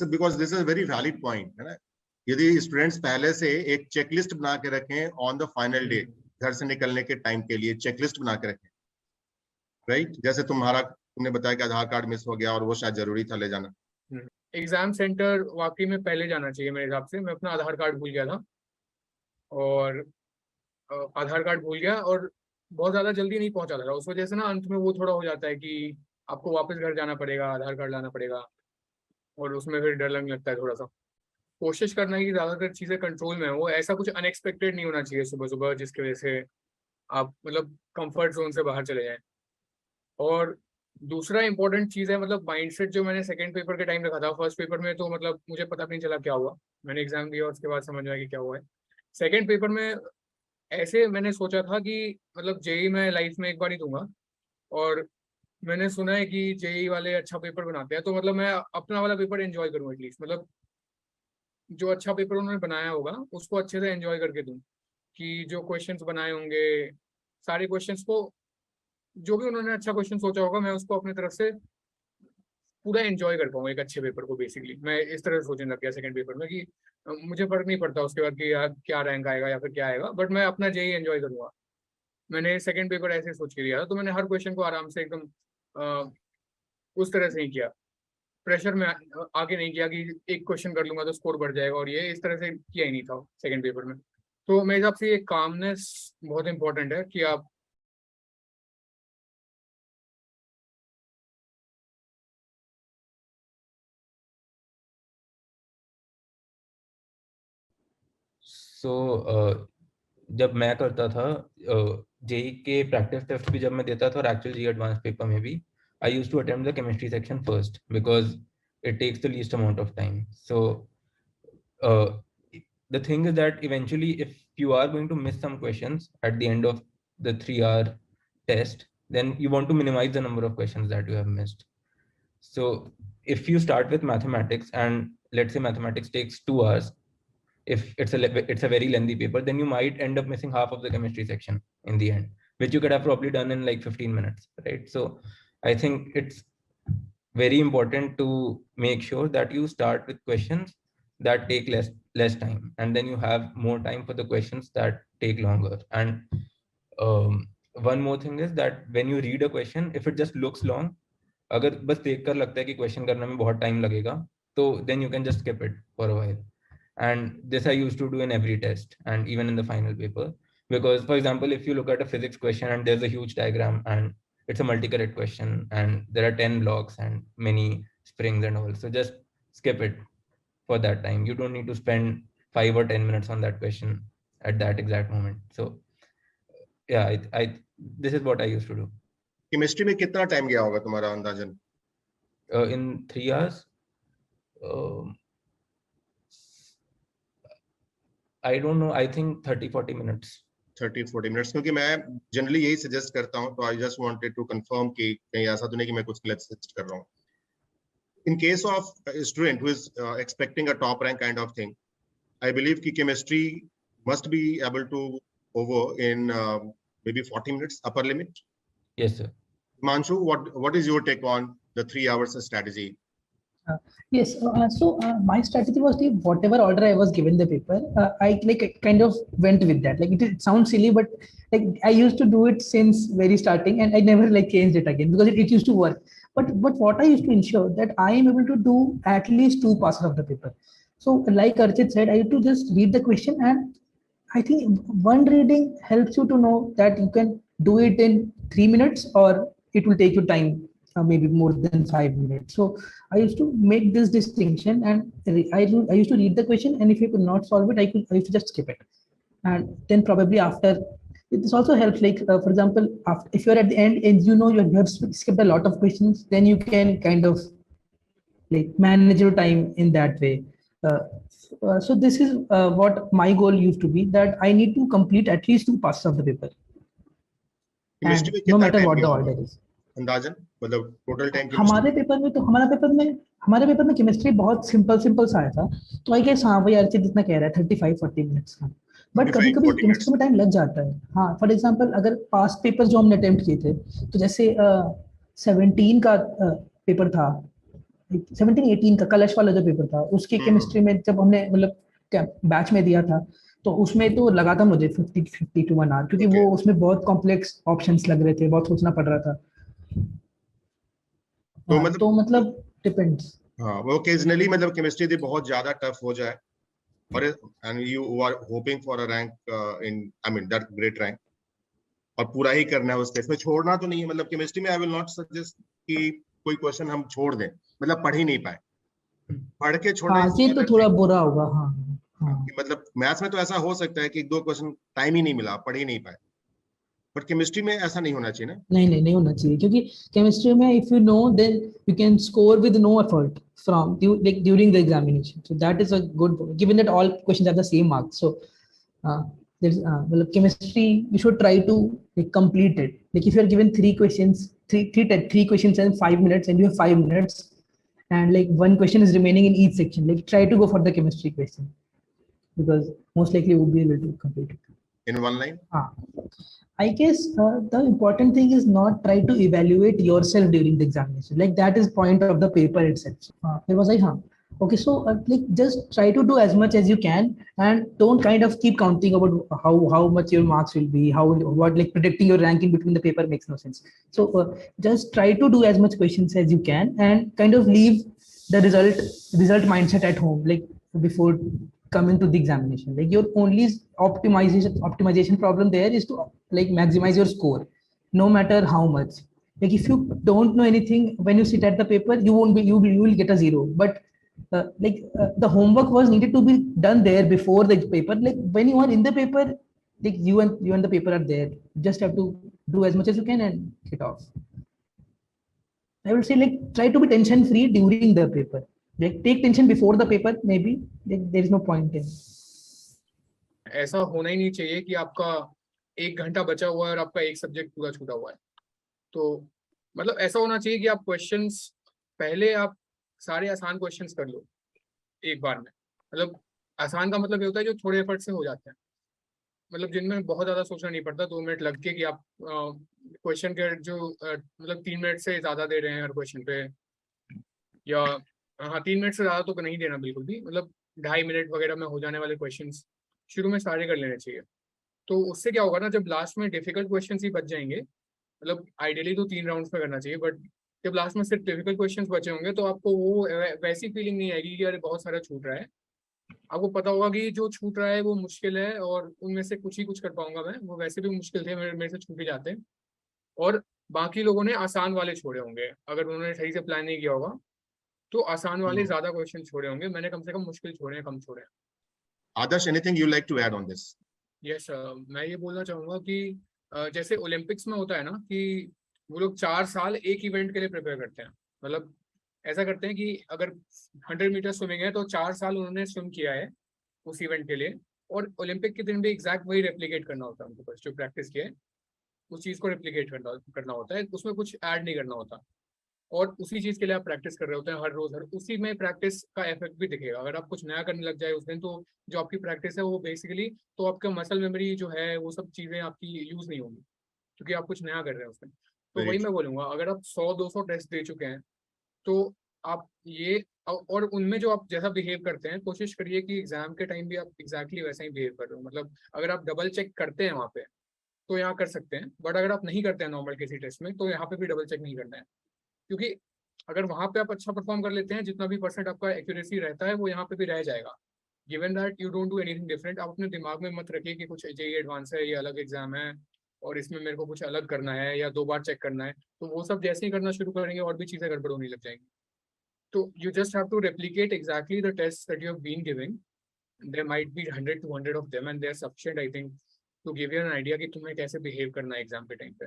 Because this is very valid point, है ना। यदि स्टूडेंट्स पहले से एक चेकलिस्ट बना के रखें ऑन द फाइनल डे, घर से निकलने के टाइम के लिए चेकलिस्ट बना के रखें, राइट। जैसे तुमने बताया कि आधार कार्ड मिस हो गया और वो शायद जरूरी था ले जाना। एग्जाम सेंटर वाकई में पहले जाना चाहिए मेरे हिसाब से। मैं अपना आधार कार्ड भूल गया था, और आधार कार्ड भूल गया और बहुत ज़्यादा जल्दी नहीं पहुंचा था, उस वजह से ना अंत में वो थोड़ा हो जाता है कि आपको वापस घर जाना पड़ेगा, आधार कार्ड लाना पड़ेगा, और उसमें फिर डर लगने लगता है थोड़ा सा। कोशिश करना है कि ज़्यादातर चीज़ें कंट्रोल में हो, ऐसा कुछ अनएक्सपेक्टेड नहीं होना चाहिए सुबह सुबह जिसकी वजह से आप मतलब कंफर्ट जोन से बाहर चले जाएं। और दूसरा इंपॉर्टेंट चीज़ है मतलब माइंडसेट, जो मैंने सेकंड पेपर के टाइम रखा था। फर्स्ट पेपर में तो मतलब मुझे पता भी नहीं चला क्या हुआ, मैंने एग्जाम दिया और उसके बाद समझ में आया कि क्या हुआ है। सेकंड पेपर में ऐसे मैंने सोचा था कि मतलब जेई मैं लाइफ में एक बार ही दूंगा, और मैंने सुना है कि जेई वाले अच्छा पेपर बनाते हैं, तो मतलब मैं अपना वाला पेपर एंजॉय करूँ एटलीस्ट, मतलब जो अच्छा पेपर उन्होंने बनाया होगा उसको अच्छे से एंजॉय करके दूं, कि जो क्वेश्चंस बनाए होंगे सारे क्वेश्चंस को, जो भी उन्होंने अच्छा क्वेश्चन सोचा होगा मैं उसको अपनी तरफ से पूरा एंजॉय कर पाऊँ एक अच्छे पेपर को। बेसिकली मैं इस तरह से सोचने लग गया सेकंड पेपर में कि मुझे फर्क नहीं पड़ता उसके बाद कि यार क्या रैंक आएगा या फिर क्या आएगा, बट मैं अपना जेई एंजॉय करूंगा। मैंने सेकंड पेपर ऐसे सोच के दिया था, तो मैंने हर क्वेश्चन को आराम से एकदम उस तरह से ही किया, प्रेशर में आगे नहीं किया कि एक क्वेश्चन कर लूंगा तो स्कोर बढ़ जाएगा, और ये इस तरह से किया ही नहीं था सेकंड पेपर में। तो मेरे हिसाब से ये कामनेस बहुत इंपॉर्टेंट है कि आप जब मैं करता था जेई के प्रैक्टिस टेस्ट भी जब मैं देता था और एक्चुअल जी एडवांस पेपर में भी, I used to attempt the chemistry section first because it takes the least amount of time. So the thing is that eventually if you are going to miss some questions at the end of the 3-hour test, then you want to minimize the number of questions that you have missed. So if you start with mathematics and let's say mathematics takes 2 hours, if it's a very lengthy paper, then you might end up missing half of the chemistry section in the end, which you could have probably done in like 15 minutes, right? So I think it's very important to make sure that you start with questions that take less time, and then you have more time for the questions that take longer. And one more thing is that when you read a question, if it just looks long, अगर बस देखकर लगता है कि question करने में बहुत time लगेगा, तो then you can just skip it for a while. And this I used to do in every test and even in the final paper, because for example, if you look at a physics question and there's a huge diagram and it's a multi-correct question and there are 10 blocks and many springs and all, so just skip it for that time. You don't need to spend 5 or 10 minutes on that question at that exact moment. So yeah, this is what I used to do. Chemistry में कितना time गया होगा तुम्हारा अंदाजन? In 3 hours, I don't know, I think 30-40 minutes. 30-40 minutes, क्योंकि मैं generally यही suggest करता हूं, तो I just wanted to confirm कि कहीं ऐसा तो नहीं कि मैं कुछ गलत सजेस्ट कर रहा हूं. In case of a student who is expecting a top rank kind of thing, I believe कि chemistry must be able to over in maybe 40 minutes upper limit. Yes, sir. Manshu, what is your take on the 3 hours strategy? Yes, my strategy was whatever order I was given the paper, I kind of went with that. Like it sounds silly, but like I used to do it since very starting, and I never changed it again because it used to work. But what I used to ensure that I am able to do at least 2 passes of the paper. So like Archit said, I used to just read the question, and I think one reading helps you to know that you can do it in 3 minutes or it will take you time, maybe more than 5 minutes. So I used to make this distinction, and I used to read the question, and if you could not solve it, I used to just skip it. And then probably after, this also helps, for example, if you're at the end and you have skipped a lot of questions, then you can kind of manage your time in that way. So this is what my goal used to be, that I need to complete at least 2 passes of the paper, and no matter what the order is. अंदाजन मतलब total time हमारे paper में chemistry बहुत simple सा आया था, तो I guess हाँ भाई अर्चित जितना कह रहा है 35-40 मिनट्स का, बट कभी कभी केमिस्ट्री में टाइम लग जाता है. हाँ, फॉर एग्जांपल अगर पास्ट पेपर जो हमने अटेम्प्ट किए थे, तो जैसे 17 का पेपर था, 17-18 का कलश वाला जो पेपर था उसके केमिस्ट्री में जब हमने मतलब बैच में दिया था तो उसमें तो लगा था मुझे 50 to 1 hour क्योंकि Okay. वो उसमें बहुत कॉम्प्लेक्स ऑप्शंस लग रहे थे, बहुत सोचना पड़ रहा था। तो मतलब डिपेंड्स। हाँ, वो ओकेजनली मतलब केमिस्ट्री थी बहुत ज्यादा टफ हो जाए और and you are hoping for a rank in I mean that great rank और पूरा ही करना है उसके, इसमें छोड़ना तो नहीं है। मतलब केमिस्ट्री में आई विल नॉट सजेस्ट कि कोई क्वेश्चन हम छोड़ दें, मतलब पढ़ ही नहीं पाए, पढ़ के छोड़ना हाँ, ये तो थोड़ा बुरा होगा। हाँ हाँ मतलब मैथ्स में तो ऐसा हो सकता है कि 1-2 क्वेश्चन टाइम ही नहीं मिला, पढ़ ही नहीं पाए, बट केमिस्ट्री में ऐसा नहीं होना चाहिए ना। नहीं होना चाहिए क्योंकि केमिस्ट्री में if you know then you can score with no effort from like during the examination, so that is a good given that all questions have the same marks. So there's well, chemistry you should try to like complete it. Like if you are given three questions in 5 minutes and you have 5 minutes and like one question is remaining in each section, like try to go for the chemistry question because most likely you would be able to complete it in one line. I guess the important thing is not try to evaluate yourself during the examination. Like that is point of the paper itself. It was like, okay, so like just try to do as much as you can and don't kind of keep counting about how much your marks will be, what like predicting your ranking between the paper makes no sense. So just try to do as much questions as you can and kind of leave the result mindset at home, like before coming to the examination. Like your only optimization problem there is to like maximize your score no matter how much. Like if you don't know anything when you sit at the paper, you will get a 0, but the homework was needed to be done there before the paper. Like when you are in the paper, like you and the paper are there, you just have to do as much as you can and get off. I will say like try to be tension free during the paper. Like take tension before the paper, maybe like, there is no point in. ऐसा होना ही नहीं चाहिए कि आपका 1 घंटा बचा हुआ है और आपका एक सब्जेक्ट पूरा छूटा हुआ है। तो मतलब ऐसा होना चाहिए कि आप क्वेश्चंस पहले आप सारे आसान क्वेश्चंस कर लो एक बार में। मतलब आसान का मतलब ये होता है जो थोड़े एफर्ट से हो जाते हैं, मतलब जिनमें बहुत ज्यादा सोचना नहीं पड़ता, 2 मिनट लग के कि आप क्वेश्चन के जो मतलब 3 मिनट से ज्यादा दे रहे हैं हर क्वेश्चन पे, या हाँ 3 मिनट से ज्यादा तो नहीं देना बिल्कुल भी, मतलब 2.5 मिनट वगैरह में हो जाने वाले क्वेश्चंस शुरू में सारे कर लेने चाहिए। तो उससे क्या होगा ना, जब लास्ट में डिफिकल्ट क्वेश्चंस ही बच जाएंगे, मतलब आइडियली तो 3 राउंड्स में करना चाहिए, बट जब लास्ट में सिर्फ डिफिकल्ट क्वेश्चंस बचे होंगे तो आपको वो वैसी फीलिंग नहीं आएगी कि यार बहुत सारा छूट रहा है। आपको पता होगा कि जो छूट रहा है वो मुश्किल है और उनमें से कुछ ही कुछ कर पाऊंगा मैं, वो वैसे भी मुश्किल थे, मेरे से छूट ही जाते हैं। और बाकी लोगों ने आसान वाले छोड़े होंगे, अगर उन्होंने सही से प्लान नहीं किया होगा तो आसान वाले ज्यादा क्वेश्चन छोड़े होंगे, मैंने कम से कम मुश्किल छोड़े हैं, कम छोड़े हैं। Adarsh, anything you like to add on this? Yes, मैं ये बोलना चाहूँगा कि जैसे ओलंपिक्स में होता है ना कि वो लोग 4 साल एक इवेंट के लिए प्रिपेयर करते हैं। मतलब ऐसा करते हैं कि अगर 100 मीटर स्विमिंग है तो 4 साल उन्होंने स्विम किया है उस इवेंट के लिए, और ओलंपिक के दिन भी एग्जैक्ट वही रेप्लिकेट करना होता है उनको, बस जो प्रैक्टिस किया है उस चीज़ को रेप्लिकेट करना होता है, उसमें कुछ ऐड नहीं करना होता। और उसी चीज़ के लिए आप प्रैक्टिस कर रहे होते हैं हर रोज, हर उसी में प्रैक्टिस का इफेक्ट भी दिखेगा। अगर आप कुछ नया करने लग जाए उस दिन, तो जो आपकी प्रैक्टिस है वो बेसिकली तो आपका मसल मेमोरी जो है वो सब चीज़ें आपकी यूज नहीं होंगी क्योंकि आप कुछ नया कर रहे हैं उसमें। तो वही मैं बोलूँगा, अगर आप 100-200 टेस्ट दे चुके हैं तो आप ये और उनमें जो आप जैसा बिहेव करते हैं, कोशिश करिए कि एग्जाम के टाइम भी आप एग्जैक्टली वैसा ही बिहेव कर रहे हो। मतलब अगर आप डबल चेक करते हैं वहाँ पे तो यहाँ कर सकते हैं, बट अगर आप नहीं करते हैं नॉर्मल किसी टेस्ट में तो यहाँ पे भी डबल चेक नहीं करना है, क्योंकि अगर वहां पे आप अच्छा परफॉर्म कर लेते हैं, जितना भी परसेंट आपका एक्यूरेसी रहता है वो यहाँ पे भी रह जाएगा। Given that you don't do anything different, आप अपने दिमाग में मत रखिए कि कुछ जेईई एडवांस है, ये अलग एग्जाम है और इसमें मेरे को कुछ अलग करना है या 2 बार चेक करना है। तो वो सब जैसे ही करना शुरू करेंगे और भी चीज़ें गड़बड़ होने लग जाएंगी। तो you just have to replicate exactly the test that you have been giving. There might be 100-200 of them and they are sufficient I think to give you an idea कि तुम्हें कैसे बिहेव करना है एग्जाम के time पे।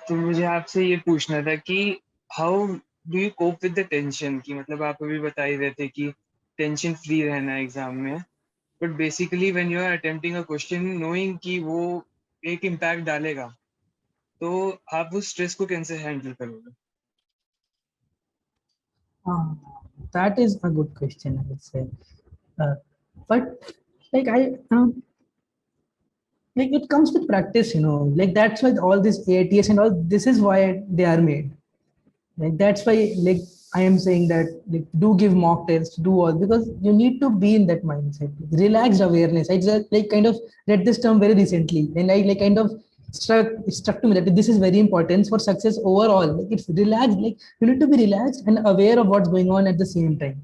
तो मुझे आपसे ये पूछना था कि how do you cope with the tension, कि मतलब आप अभी बता ही रहे थे कि टेंशन फ्री रहना एग्जाम में, but basically when you are attempting a question knowing कि वो एक इम्पैक्ट डालेगा, तो आप उस स्ट्रेस को कैसे हैंडल करोगे? that is a good question, I would say. But like like it comes with practice, like that's why all this AITS and all this is why they are made. Like that's why like I am saying that like do give mock tests, do all, because you need to be in that mindset. Relaxed awareness. I just like kind of read this term very recently, and I like kind of struck to me that this is very important for success overall. Like it's relaxed, like you need to be relaxed and aware of what's going on at the same time.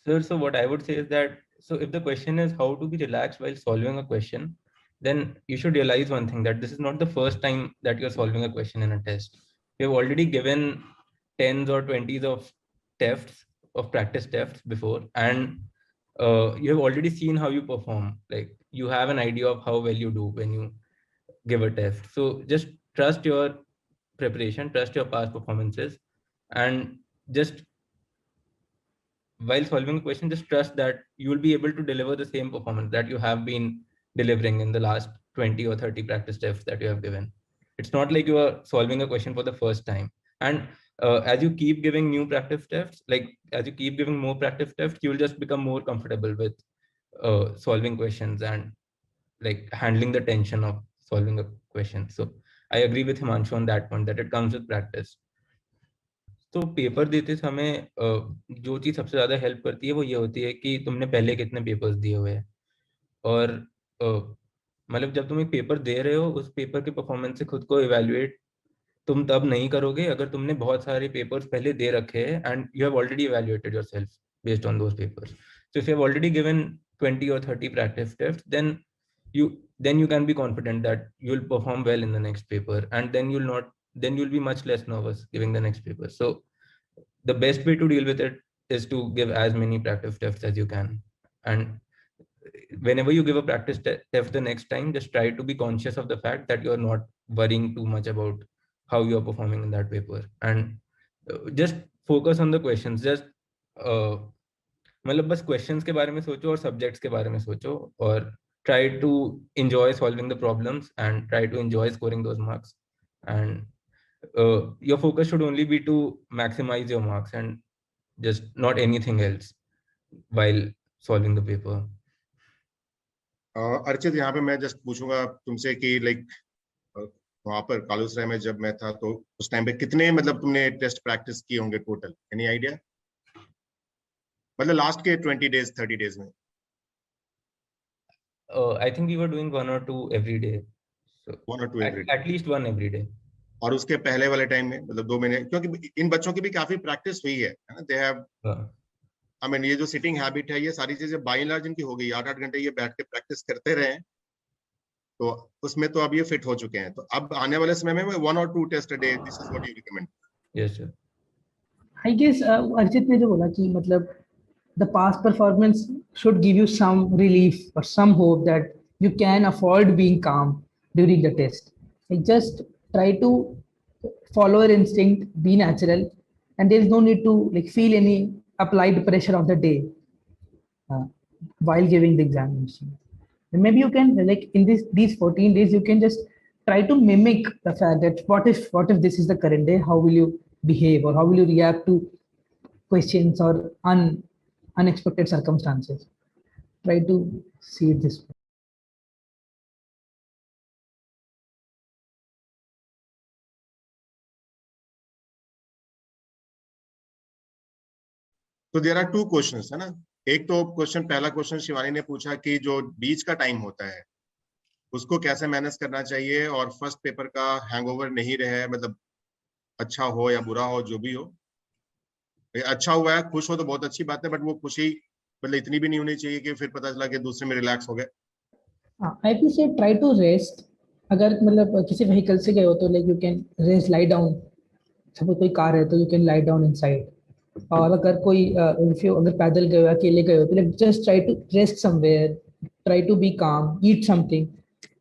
Sir, so what I would say is that, so if the question is how to be relaxed while solving a question, then you should realize one thing, that this is not the first time that you're solving a question in a test. You have already given tens or 20s of tests, of practice tests before, and you have already seen how you perform. Like you have an idea of how well you do when you give a test. So just trust your preparation, trust your past performances, and just while solving a question, just trust that you will be able to deliver the same performance that you have been delivering in the last 20 or 30 practice tests that you have given. It's not like you are solving a question for the first time. And as you keep giving new practice tests, like as you keep giving more practice tests, you will just become more comfortable with solving questions and like handling the tension of solving a question. So I agree with Himanshu on that point, that it comes with practice. तो paper देते समय जो चीज सबसे ज्यादा help करती है वो ये होती है कि तुमने पहले कितने पेपर्स दिए हुए हैं, और मतलब जब तुम एक पेपर दे रहे हो उस पेपर के परफॉर्मेंस से खुद को इवैल्यूएट तुम तब नहीं करोगे अगर तुमने बहुत सारे पेपर्स पहले दे रखे हैं and you have already evaluated yourself based on those papers. So if you have already given 20 or 30 practice tests, then you can be confident that you'll perform well in the next paper, and then you'll be much less nervous giving the next paper. So the best way to deal with it is to give as many practice tests as you can, and whenever you give a practice test the next time, just try to be conscious of the fact that you're not worrying too much about how you're performing in that paper, and just focus on the questions. Just मतलब बस questions के बारे में सोचो और subjects के बारे में सोचो, और try to enjoy solving the problems and try to enjoy scoring those marks, and your focus should only be to maximize your marks and just not anything else while solving the paper. Archit, यहाँ पे मैं just पूछूंगा तुमसे कि like वहां पर कालूसराय में जब मैं था तो उस टाइम पे कितने मतलब तुमने टेस्ट प्रैक्टिस किए होंगे टोटल, एनी आइडिया? मतलब लास्ट के 20 days 30 days में. I think we were doing 1 or 2 every day. So 1 or 2 every day. at least 1 every day. और उसके पहले वाले टाइम में मतलब 2 महीने, क्योंकि इन बच्चों की भी काफी प्रैक्टिस हुई है ना, दे हैव आई मीन ये जो सिटिंग हैबिट है ये सारी चीजें बाय एंड लार्ज इनकी हो गई, 8-8 घंटे ये बैठ के प्रैक्टिस करते रहे, तो उसमें तो अब ये फिट हो चुके हैं. तो अब आने वाले समय में 1 or 2 test a day, this is what you recommend? Yes sir. I guess Archit ने जो बोला कि मतलब the past performance should give you some relief or some hope that you can afford being calm during the test. Like just try to follow your instinct, be natural, and there is no need to like feel any applied pressure of the day while giving the examination. And maybe you can like in these 14 days you can just try to mimic the fact that what if this is the current day, how will you behave or how will you react to questions or unexpected circumstances. Try to see it this way. तो there are 2 questions है ना. एक तो question, पहला question Shivani ने पूछा कि जो बीच का टाइम होता है उसको कैसे मैनेज करना चाहिए और फर्स्ट पेपर का हैंगओवर नहीं रहे, मतलब अच्छा हो या बुरा हो जो भी हो. अच्छा हुआ है, खुश हो तो बहुत अच्छी बात है, बट वो खुशी मतलब इतनी भी नहीं होनी चाहिए कि फिर पता चला कि दूसरे में रिलैक्स हो गए. I would say try to rest. अगर मतलब किसी व्हीकल से गए हो तो like you can rest, lie down. Suppose कोई कार है तो you can lie down inside. और अगर कोई अगर पैदल गए हो अकेले गए हो तो like just try to rest somewhere. Try to be calm, eat something,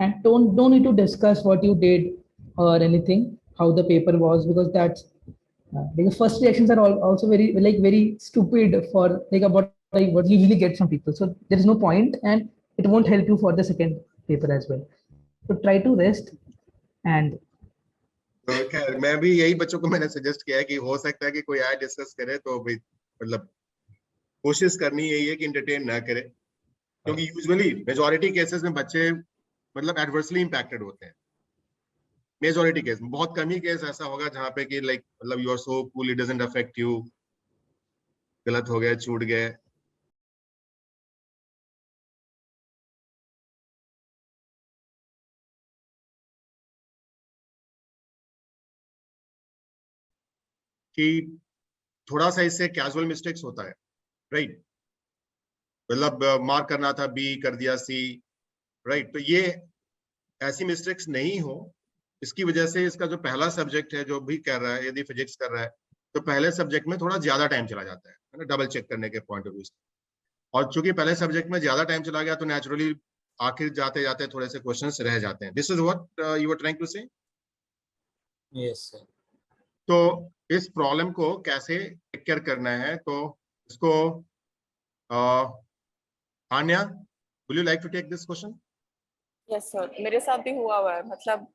and don't need to discuss what you did or anything, how the paper was, because that's because first reactions are also very stupid for like about like what you usually get from people. So there is no point, and it won't help you for the second paper as well. So try to rest and. तो खैर मैं भी यही बच्चों को मैंने suggest किया है कि हो सकता है कि कोई आए डिस्कस करे तो भी मतलब कोशिश करनी यही है कि इंटरटेन ना करे, क्योंकि यूजुअली मेजॉरिटी केसेस में बच्चे मतलब एडवर्सली इंपैक्टेड होते हैं। मेजॉरिटी केस में, बहुत कम ही केस ऐसा होगा जहाँ पे कि लाइक मतलब you are so cool it doesn't affect you, गलत हो गए, छूट गए। कि थोड़ा सा इससे कैजुअल मिस्टेक्स होता है, राइट? मतलब मार्क करना था बी, कर दिया सी, राइट? तो ये ऐसी मिस्टेक्स नहीं हो, इसकी वजह से इसका जो पहला सब्जेक्ट है जो भी कर रहा है, यदि फिजिक्स कर रहा है तो पहले सब्जेक्ट में थोड़ा ज्यादा टाइम चला जाता है ना, डबल चेक करने के पॉइंट ऑफ व्यू से। और चूंकि पहले सब्जेक्ट में ज्यादा टाइम चला गया तो नेचुरली आखिर जाते जाते थोड़े से क्वेश्चंस रह जाते हैं। This is what you are trying to say. Yes sir. तो इस प्रॉब्लम को कैसे टेक केयर करना है, तो इसको Aanya, will you like to take this question? Yes sir, मेरे साथ भी हुआ है। मतलब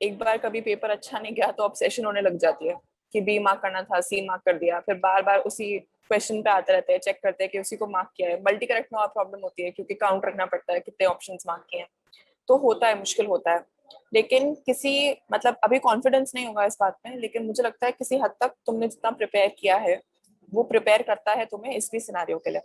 एक बार कभी पेपर अच्छा नहीं गया तो ऑब्सेशन होने लग जाती है कि बी मार्क करना था, सी मार्क कर दिया, फिर बार बार उसी क्वेश्चन पे आते रहते हैं, चेक करते हैं कि उसी को मार्क किया है। मल्टी करेक्ट में और प्रॉब्लम होती है क्योंकि काउंट रखना पड़ता है कितने ऑप्शंस मार्क किए हैं, तो होता है, मुश्किल होता है। लेकिन किसी मतलब अभी कॉन्फिडेंस नहीं होगा इस बात में, लेकिन मुझे लगता है किसी हद तक तुमने जितना प्रिपेयर किया है वो प्रिपेयर करता है तुम्हें इस भी सिनेरियो के लिए।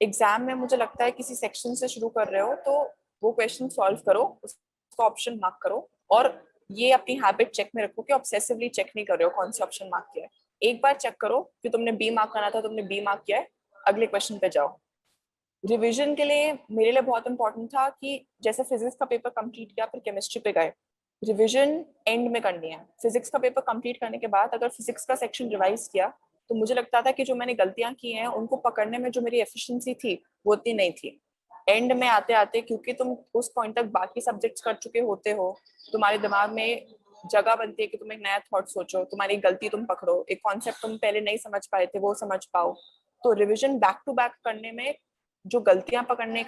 एग्जाम में मुझे लगता है किसी सेक्शन से शुरू कर रहे हो तो वो क्वेश्चन सॉल्व करो, उसका ऑप्शन मार्क करो, और ये अपनी हैबिट चेक में रखो कि ऑब्सेसिवली चेक नहीं कर रहे हो कौन सा ऑप्शन मार्क किया है। एक बार चेक करो कि तुमने बी मार्क करना था, तुमने बी मार्क किया है, अगले क्वेश्चन पे जाओ। रिवीजन के लिए मेरे लिए बहुत इंपॉर्टेंट था कि जैसे फिजिक्स का पेपर कंप्लीट किया फिर केमिस्ट्री पे गए, रिवीजन एंड में करनी है। फिजिक्स का पेपर कंप्लीट करने के बाद अगर फिजिक्स का सेक्शन रिवाइज किया तो मुझे लगता था कि जो मैंने गलतियां की हैं उनको पकड़ने में जो मेरी एफिशिएंसी थी वो उतनी नहीं थी। एंड में आते आते क्योंकि तुम उस पॉइंट तक बाकी सब्जेक्ट्स कर चुके होते हो, तुम्हारे दिमाग में जगह बनती है कि तुम एक नया थॉट सोचो, तुम्हारी गलती तुम पकड़ो, एक कॉन्सेप्ट तुम पहले नहीं समझ पाए थे वो समझ पाओ। तो रिविजन बैक टू बैक करने में जो गलतियां पकड़ने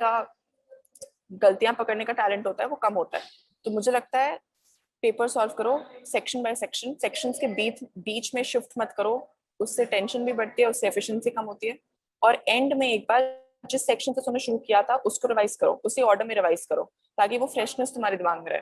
का टैलेंट होता है वो कम होता है। तो मुझे लगता है पेपर सॉल्व करो सेक्शन बाय सेक्शन, सेक्शंस के बीच में शिफ्ट मत करो, उससे टेंशन भी बढ़ती है, उससे एफिशिएंसी कम होती है। और एंड में एक बार जिस सेक्शन से तुमने शुरू किया था उसको रिवाइज करो, उसी ऑर्डर में रिवाइज करो ताकि वो फ्रेशनेस तुम्हारे दिमाग में रहे।